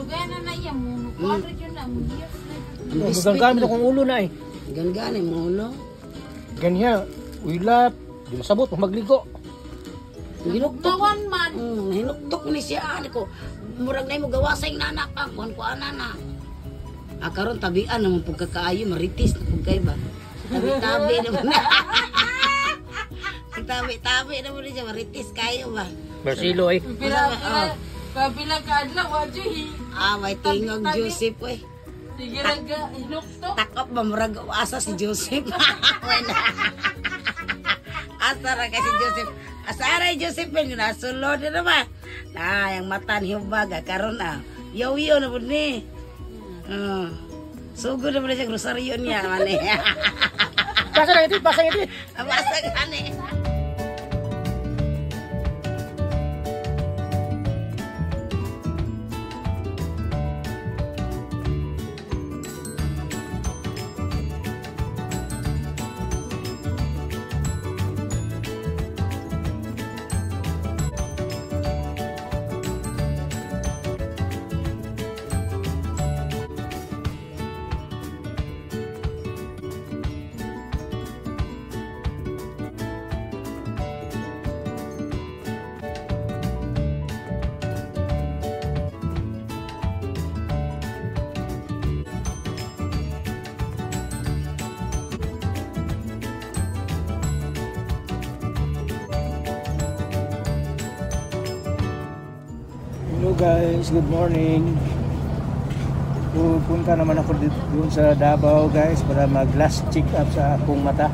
Lugay na na iya mo. Kuadra yun na mo. Magamit akong ulo na eh. Gan-gan mo ulo. Ganyan, ulap, di masabot, magligo. Hinuktawan man. Hinuktok ni siya. Ko, murag na mo gawasay na anak pa. Kuhan ko na. Karon tabian naman pagkakaayo, maritis na pagkay ba? Tabi-tabi naman na. Tabi-tabi naman siya, maritis kayo ba? Bersilo eh. Pila ka adlaw, wajoy. May tingog Joseph eh. Sige lang ka, hinuktok. Takop ba, murag asa si Joseph. Asara ka si Joseph. Asara si Joseph yung nasulod na naman. Yung mata ni Hubaga, karon Yaw-yaw na po ni. Sugod na po na siya, rosaryo niya. Basa na ito, basa ito. Basa ka ni. Hello guys, good morning. Pupunta naman ako doon sa Davao guys para mag last check up sa akong mata.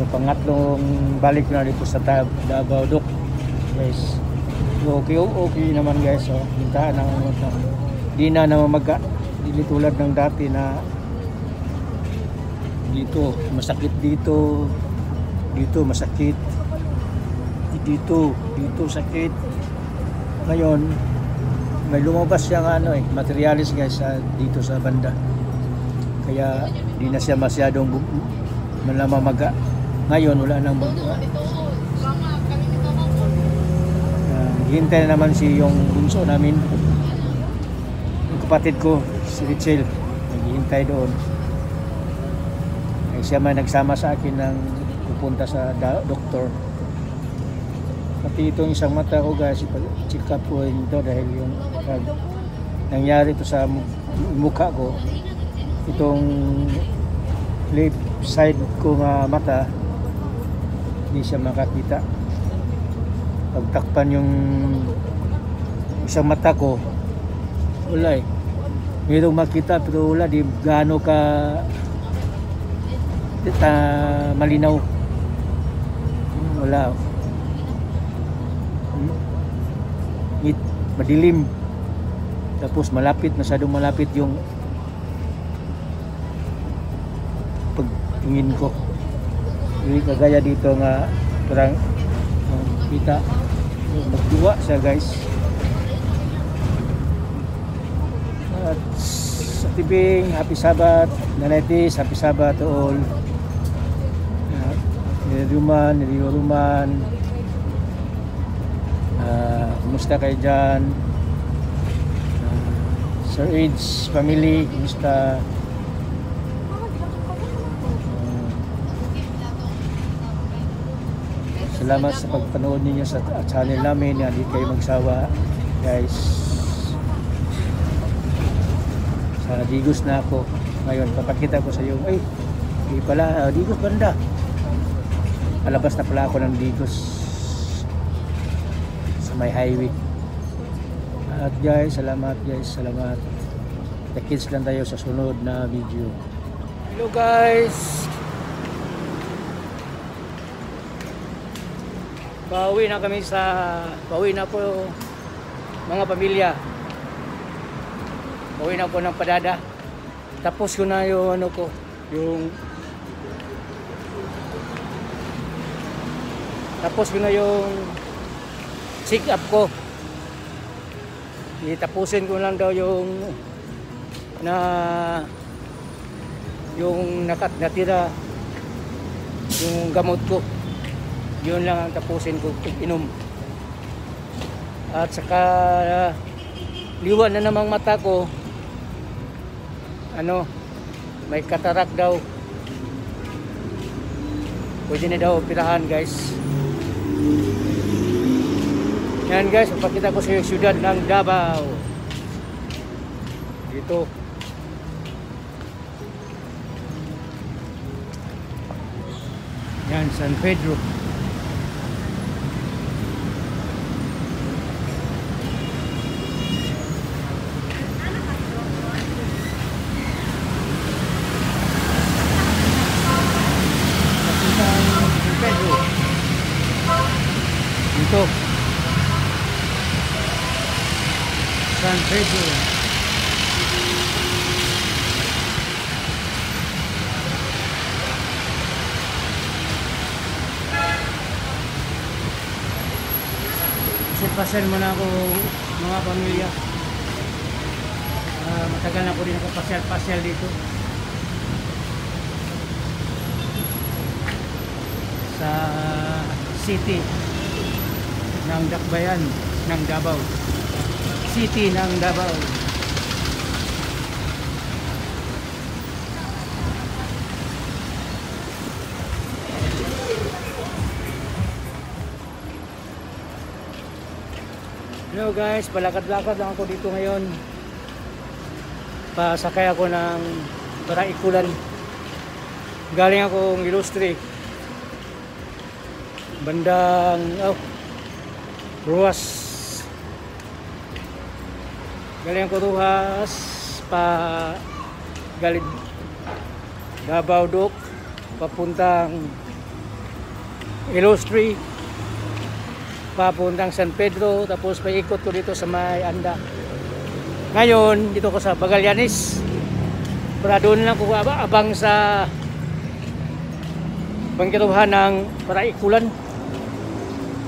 Pangatlong balik na dito sa Davao Doc guys. Okay naman guys. Puntahan ng di na namamaga. Hindi tulad ng dati na dito masakit dito masakit dito sakit. Ngayon may lumabas siyang materialis guys dito sa banda, kaya di na siya masyadong namamaga. Ngayon wala nang hintay naman si yung bunso namin, yung kapatid ko si Richel, naghihintay doon. Siya man nagsama sa akin ng pupunta sa doktor. Pati itong isang mata ko guys, check up ko ito dahil yung nangyari ito sa mukha ko. Itong left side ko nga mata, hindi siya makakita. Pagtakpan yung isang mata ko, wala eh. Mayroong makita pero wala, di gaano ka malinaw. Wala. Madilim, tapos masyadong malapit yung pagtingin ko. Hindi kagaya dito nga parang kita magduwa siya guys. At sa tibing, happy Sabbath, Nanitis, happy Sabbath to all. Niliruman, kumusta kayo dyan? Sir Aids family, kumusta? Salamat sa pagpanood ninyo sa channel namin. Hindi kayo magsawa guys. Sa Digos na ako ngayon, papakita ko sa iyo. Ay, hindi pala, Digos banda. Palabas na pala ako ng Digos sa may highway. At guys, salamat guys, salamat. The-kits lang tayo sa sunod na video. Hello guys, bawi na po mga pamilya. Bawi na po ng Padada. Tapos ko na yung check up ko. Itapusin ko lang daw yung natira yung gamot ko. Yun lang ang tapusin ko inom. At saka liwa na namang mata ko. Ano, may katarak daw. Pwede na daw operahan guys. Yan guys, papakita ko sa iyo siyudad ng Davao. Dito. Yan, San Pedro. Dito San Pedro. Pasel mo na ako mga pamilya. Matagal na ko din ako pasyal dito sa city ng Dakbayan ng Davao. City ng Davao. Hello guys, palakad-lakad lang ako dito ngayon. Pasakay ako ng Paraikulan. Galing akong Ilustre. Bandang Ruas. Galing ako Ruas pa galing Davao Dok papuntang Ilustre, papuntang San Pedro, tapos paikot ko dito sa may Anda. Ngayon dito ko sa Magallanes para doon lang ko abang sa pangkiruhan ng Paraikulan.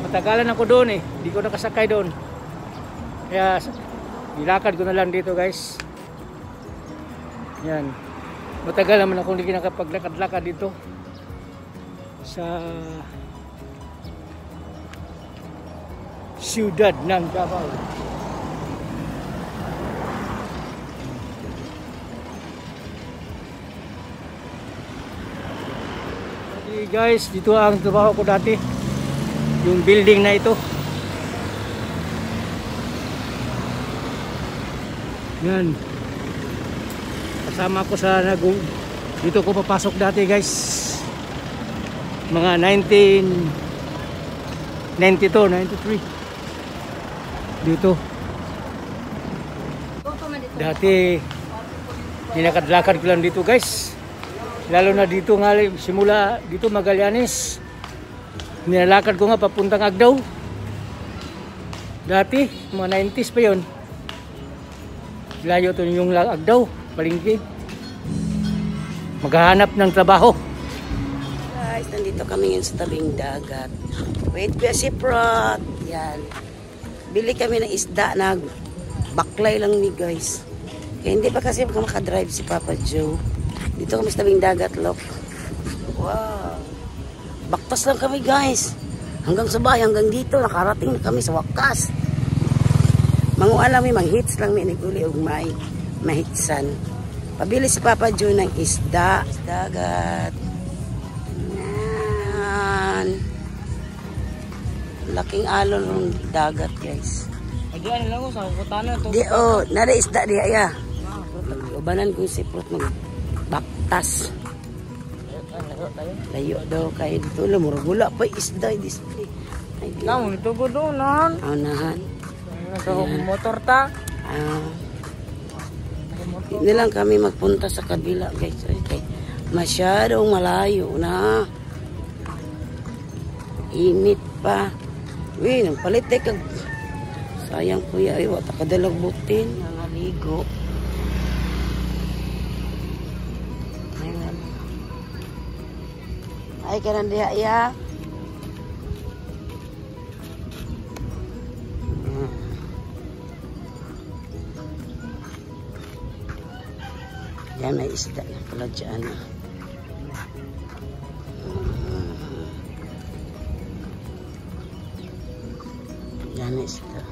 Matagalan ako doon hindi ko nakasakay doon, kaya nilakad ko na lang dito guys. Yan, matagal naman ako hindi nakapaglakad-lakad dito sa siyudad ng Davao. Okay guys, dito ang trabaho ko dati, yung building na ito. Yan, kasama ko sa dito ko papasok dati guys, mga 1992, 93 dito. Dati dinakad-lakad ko lang dito guys, lalo na dito nga simula dito Magallanes, nilalakad ko nga papuntang Agdao dati, mga 90s pa yon. Layo to yung Agdao, palengke, maghahanap ng trabaho. Guys, nandito kami ngayon sa tabing dagat. Wait, Kuya Siprot. Yan, bili kami ng isda na baklay lang ni guys. Kaya hindi pa kasi makadrive si Papa Joe. Dito kami sa tabing dagat, look. Wow, baktas lang kami guys, hanggang sa bahay, hanggang dito nakarating na kami sa wakas. Mangualam may manghits lang may naguli og may mahitsan. Pabili si Papa Joe ng isda sa dagat. Yan, laking alon ng dagat guys. Diyan lang ko sa kutana to. Di nare isda di aya. Ubanan ko si Prot mag baktas. Layo daw kay dito lo murag wala pa isda display. Kamu nito ko doon. Nahan. Nasa motor ta. Hindi lang kami magpunta sa kabila guys. Okay. Masyadong malayo na. Init pa. Uy, nang palit kag sayang kuya, ay wata kadalag butin, nangaligo. Ay kanan diha ya. Yan may isda na pala dyan. Yan may isda.